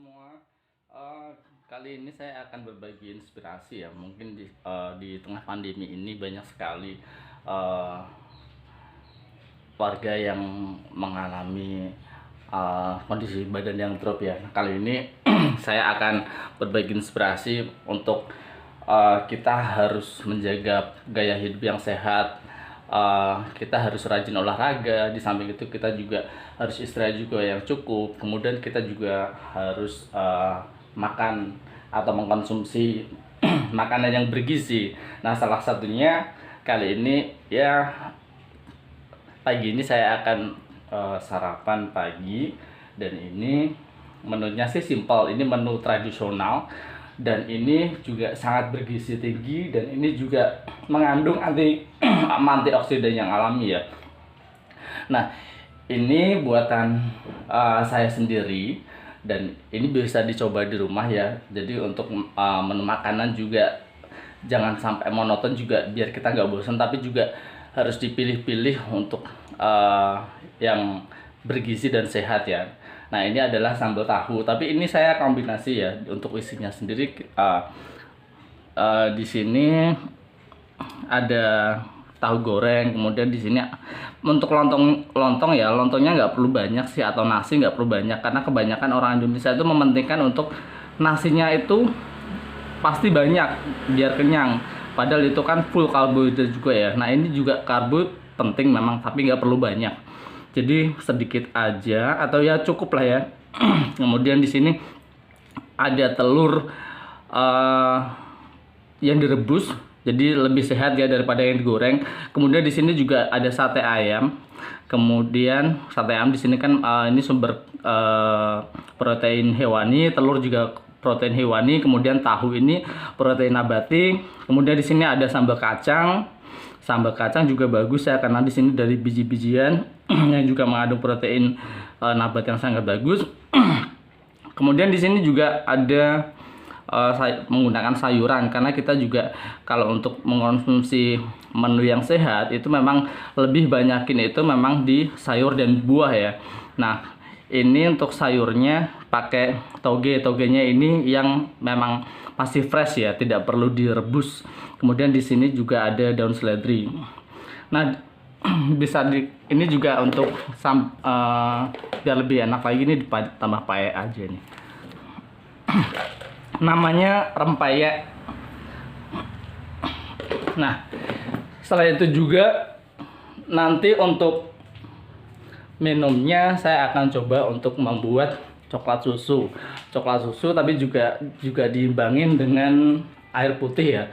semua. Kali ini saya akan berbagi inspirasi ya. Mungkin di tengah pandemi ini banyak sekali warga yang mengalami kondisi badan yang drop ya. Kali ini saya akan berbagi inspirasi untuk kita harus menjaga gaya hidup yang sehat. Kita harus rajin olahraga. Di samping itu kita juga harus istirahat juga yang cukup. Kemudian kita juga harus makan atau mengkonsumsi makanan yang bergizi. Nah, salah satunya kali ini ya, pagi ini saya akan sarapan pagi, dan ini menunya sih simpel. Ini menu tradisional dan ini juga sangat bergizi tinggi, dan ini juga mengandung antioksidan yang alami ya. Nah, ini buatan saya sendiri, dan ini bisa dicoba di rumah ya. Jadi untuk menu makanan juga jangan sampai monoton juga, biar kita nggak bosan, tapi juga harus dipilih-pilih untuk yang bergizi dan sehat ya. Nah, ini adalah sambal tahu, tapi ini saya kombinasi ya. Untuk isinya sendiri di sini ada tahu goreng, kemudian di sini untuk lontong ya, lontongnya nggak perlu banyak sih, atau nasi nggak perlu banyak, karena kebanyakan orang Indonesia itu mementingkan untuk nasinya itu pasti banyak biar kenyang, padahal itu kan full karbohidrat juga ya. Nah, ini juga karbo penting memang, tapi nggak perlu banyak, jadi sedikit aja atau ya cukup lah ya. Kemudian di sini ada telur yang direbus, jadi lebih sehat ya daripada yang digoreng. Kemudian di sini juga ada sate ayam. Kemudian sate ayam di sini kan ini sumber protein hewani, telur juga protein hewani, kemudian tahu ini protein nabati. Kemudian di sini ada sambal kacang. Sambal kacang juga bagus ya, karena di sini dari biji-bijian yang juga mengandung protein nabat yang sangat bagus. Kemudian di sini juga ada menggunakan sayuran, karena kita juga kalau untuk mengkonsumsi menu yang sehat itu memang lebih banyakin itu memang di sayur dan buah ya. Nah, ini untuk sayurnya pakai togenya ini yang memang masih fresh ya, tidak perlu direbus. Kemudian di sini juga ada daun seledri. Nah, bisa ini juga untuk biar lebih enak lagi, ini ditambah pae aja nih. Namanya rempeyek. Nah, setelah itu juga nanti untuk minumnya saya akan coba untuk membuat coklat susu tapi juga diimbangin dengan air putih ya.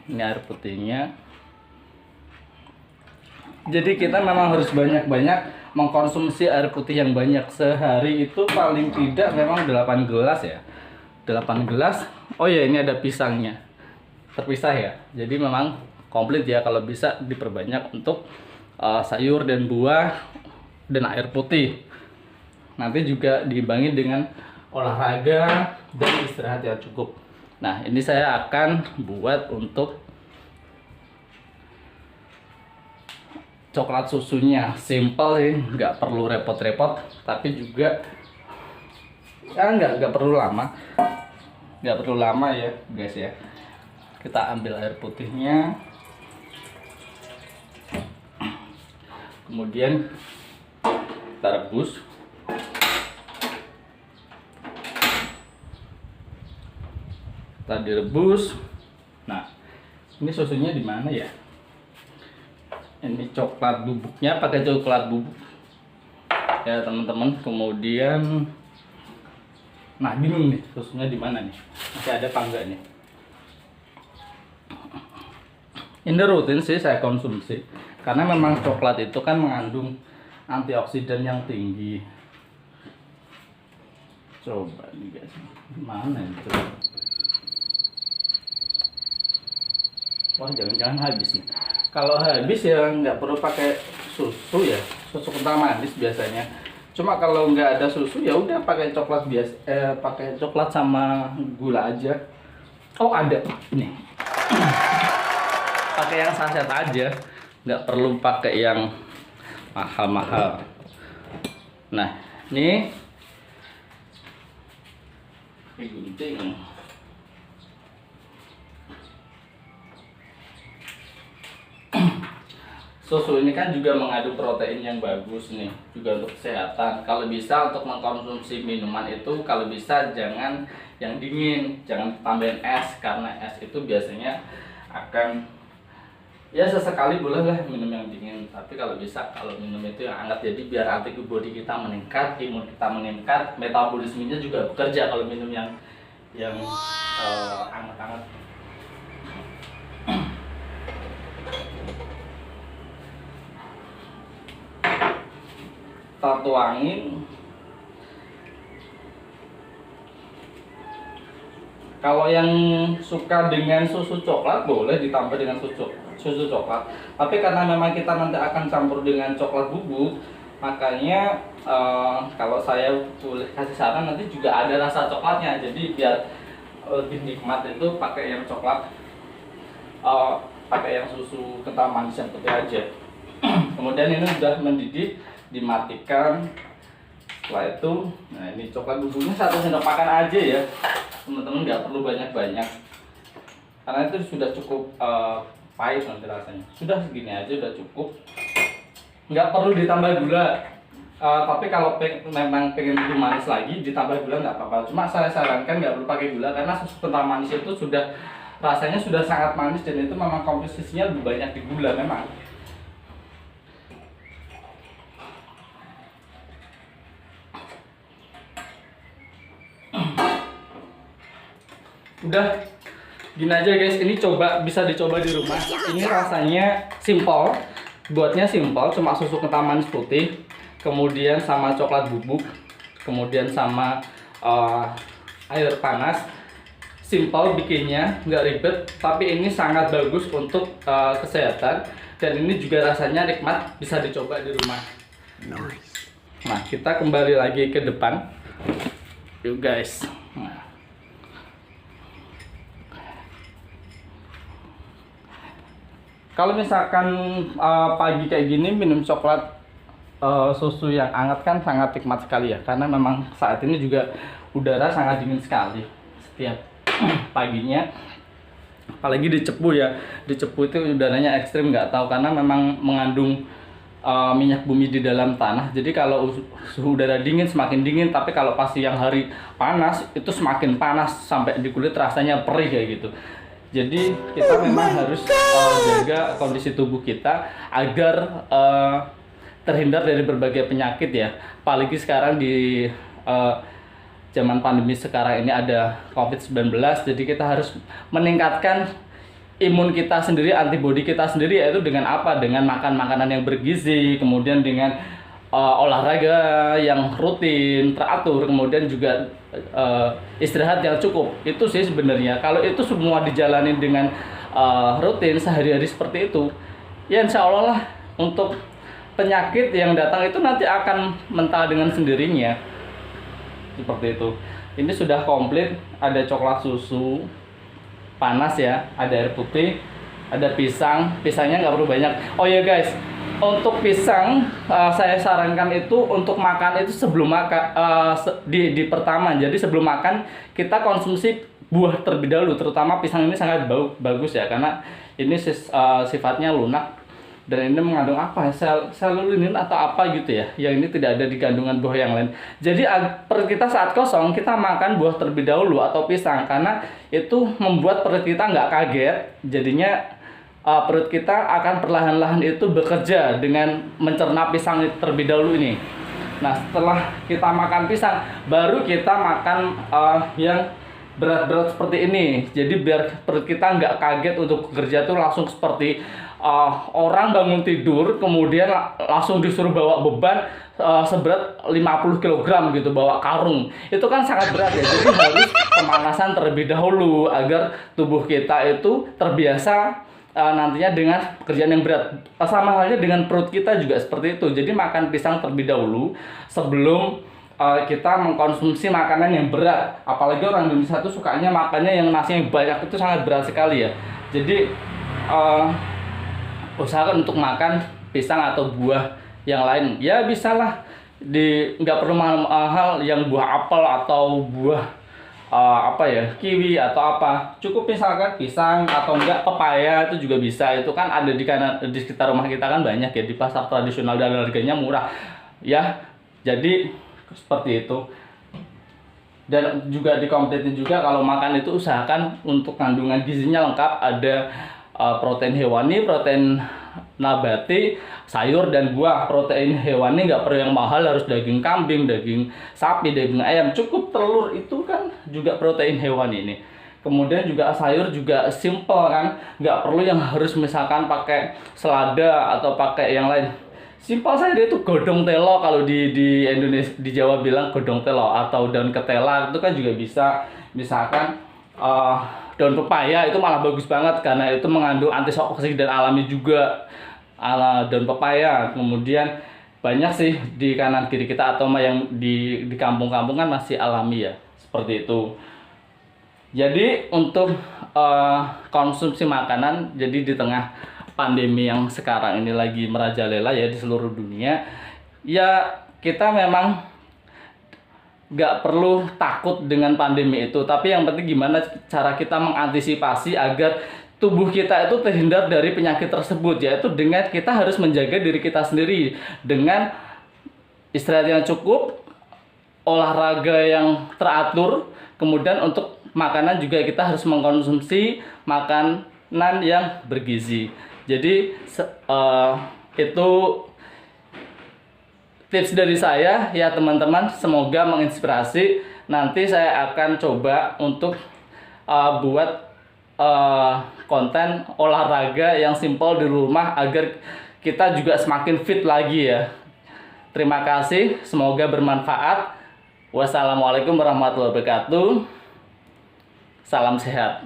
Ini air putihnya. Jadi kita memang harus banyak-banyak mengkonsumsi air putih yang banyak. Sehari itu paling tidak memang 8 gelas ya. 8 gelas. Oh ya, ini ada pisangnya. Terpisah ya. Jadi memang komplit ya, kalau bisa diperbanyak untuk sayur dan buah dan air putih. Nanti juga diimbangi dengan olahraga dan istirahat yang cukup. Nah, ini saya akan buat untuk coklat susunya. Simple sih, nggak perlu repot-repot, tapi juga ya nggak perlu lama. Nggak perlu lama ya guys ya. Kita ambil air putihnya, kemudian kita rebus. Kita direbus. Nah, ini susunya di mana ya? Ini coklat bubuknya, pakai coklat bubuk ya teman-teman. Kemudian, nah bingung nih susunya di mana nih? Masih ada apa enggak nih? Ini rutin sih saya konsumsi, karena memang coklat itu kan mengandung antioksidan yang tinggi. Coba nih guys, mana itu? Wah, jangan-jangan habis nih. Kalau habis ya nggak perlu pakai susu ya, susu kental manis biasanya. Cuma kalau nggak ada susu ya udah pakai coklat biasa, pakai coklat sama gula aja. Oh, ada ini. Pakai yang saset aja, nggak perlu pakai yang mahal-mahal. Nah, ini gunting. Susu ini kan juga mengandung protein yang bagus nih, juga untuk kesehatan. Kalau bisa untuk mengkonsumsi minuman itu, kalau bisa jangan yang dingin, jangan tambahin es, karena es itu biasanya akan, ya sesekali boleh lah minum yang dingin, tapi kalau bisa kalau minum itu yang hangat, jadi biar antibody kita meningkat, imun kita meningkat, metabolismenya juga bekerja kalau minum yang hangat-hangat. Kita tuangin. Kalau yang suka dengan susu coklat boleh ditambah dengan susu coklat. Tapi karena memang kita nanti akan campur dengan coklat bubuk, makanya kalau saya boleh kasih saran, nanti juga ada rasa coklatnya. Jadi biar lebih nikmat itu pakai yang coklat, pakai yang susu kental manis yang putih aja. Kemudian ini sudah mendidih, dimatikan. Setelah itu, nah ini coklat bubuknya 1 sendok makan aja ya teman-teman, nggak perlu banyak-banyak karena itu sudah cukup pahit nanti rasanya. Sudah segini aja udah cukup, nggak perlu ditambah gula. Tapi kalau memang pengen lebih manis lagi ditambah gula nggak apa-apa, cuma saya sarankan nggak perlu pakai gula karena susu kental manis itu sudah rasanya sudah sangat manis, dan itu memang komposisinya lebih banyak di gula memang. Udah gini aja guys, ini bisa dicoba di rumah. Ini rasanya simple, buatnya simple, cuma susu kental manis putih, kemudian sama coklat bubuk, kemudian sama air panas. Simple bikinnya, nggak ribet, tapi ini sangat bagus untuk kesehatan, dan ini juga rasanya nikmat, bisa dicoba di rumah. Nah, kita kembali lagi ke depan, yuk guys. Nah, kalau misalkan pagi kayak gini minum coklat susu yang hangat kan sangat nikmat sekali ya, karena memang saat ini juga udara sangat dingin sekali setiap paginya, apalagi di Cepu ya. Di Cepu itu udaranya ekstrim, nggak tahu karena memang mengandung minyak bumi di dalam tanah. Jadi kalau suhu udara dingin semakin dingin, tapi kalau pas siang hari panas itu semakin panas sampai di kulit rasanya perih kayak gitu. Jadi kita memang harus jaga kondisi tubuh kita agar terhindar dari berbagai penyakit ya. Apalagi sekarang di zaman pandemi sekarang ini ada COVID-19, jadi kita harus meningkatkan imun kita sendiri, antibodi kita sendiri, yaitu dengan apa? Dengan makan makanan yang bergizi, kemudian dengan olahraga yang rutin, teratur, kemudian juga istirahat yang cukup. Itu sih sebenarnya. Kalau itu semua dijalani dengan rutin sehari-hari seperti itu, ya insya Allah lah untuk penyakit yang datang itu nanti akan mentah dengan sendirinya. Seperti itu. Ini sudah komplit, ada coklat susu panas ya, ada air putih, ada pisang. Pisangnya nggak perlu banyak. Oh ya guys, untuk pisang saya sarankan itu untuk makan itu sebelum makan, di pertama. Jadi sebelum makan kita konsumsi buah terlebih dahulu. Terutama pisang ini sangat bagus ya, karena ini sifatnya lunak, dan ini mengandung apa? Selulinin atau apa gitu ya, yang ini tidak ada di kandungan buah yang lain. Jadi perut kita saat kosong kita makan buah terlebih dahulu atau pisang, karena itu membuat perut kita nggak kaget. Jadinya perut kita akan perlahan-lahan itu bekerja dengan mencerna pisang terlebih dahulu ini. Nah, setelah kita makan pisang, baru kita makan yang berat-berat seperti ini. Jadi biar perut kita nggak kaget untuk bekerja tuh langsung seperti orang bangun tidur kemudian langsung disuruh bawa beban seberat 50 kg gitu, bawa karung. Itu kan sangat berat ya. Jadi harus pemanasan terlebih dahulu agar tubuh kita itu terbiasa nantinya dengan pekerjaan yang berat. Sama halnya dengan perut kita juga seperti itu. Jadi makan pisang terlebih dahulu sebelum kita mengkonsumsi makanan yang berat. Apalagi orang Indonesia itu sukanya makannya yang nasi yang banyak, itu sangat berat sekali ya. Jadi usahakan untuk makan pisang atau buah yang lain. Ya bisalah, nggak perlu mahal yang buah apel atau buah apa ya, kiwi atau apa, cukup misalkan pisang atau enggak pepaya itu juga bisa. Itu kan ada di sekitar rumah kita kan banyak ya, di pasar tradisional, dan harganya murah ya. Jadi seperti itu. Dan juga dikompletin juga kalau makan itu usahakan untuk kandungan gizinya lengkap, ada protein hewani, protein nabati, sayur dan buah. Protein hewani nggak perlu yang mahal, harus daging kambing, daging sapi, daging ayam, cukup telur itu kan juga protein hewani ini. Kemudian juga sayur juga simple kan, nggak perlu yang harus misalkan pakai selada atau pakai yang lain. Simpel saja, itu godong telo, kalau di Indonesia, di Jawa bilang godong telo atau daun ketela, itu kan juga bisa. Misalkan daun pepaya itu malah bagus banget karena itu mengandung antioksidan alami juga, daun pepaya. Kemudian banyak sih di kanan kiri kita atau yang di kampung-kampung kan masih alami ya, seperti itu. Jadi untuk konsumsi makanan, jadi di tengah pandemi yang sekarang ini lagi merajalela ya di seluruh dunia, ya kita memang nggak perlu takut dengan pandemi itu, tapi yang penting gimana cara kita mengantisipasi agar tubuh kita itu terhindar dari penyakit tersebut, yaitu dengan kita harus menjaga diri kita sendiri dengan istirahat yang cukup, olahraga yang teratur, kemudian untuk makanan juga kita harus mengkonsumsi makanan yang bergizi. Jadi itu tips dari saya ya teman-teman, semoga menginspirasi. Nanti saya akan coba untuk buat konten olahraga yang simpel di rumah agar kita juga semakin fit lagi ya. Terima kasih, semoga bermanfaat. Wassalamualaikum warahmatullahi wabarakatuh. Salam sehat.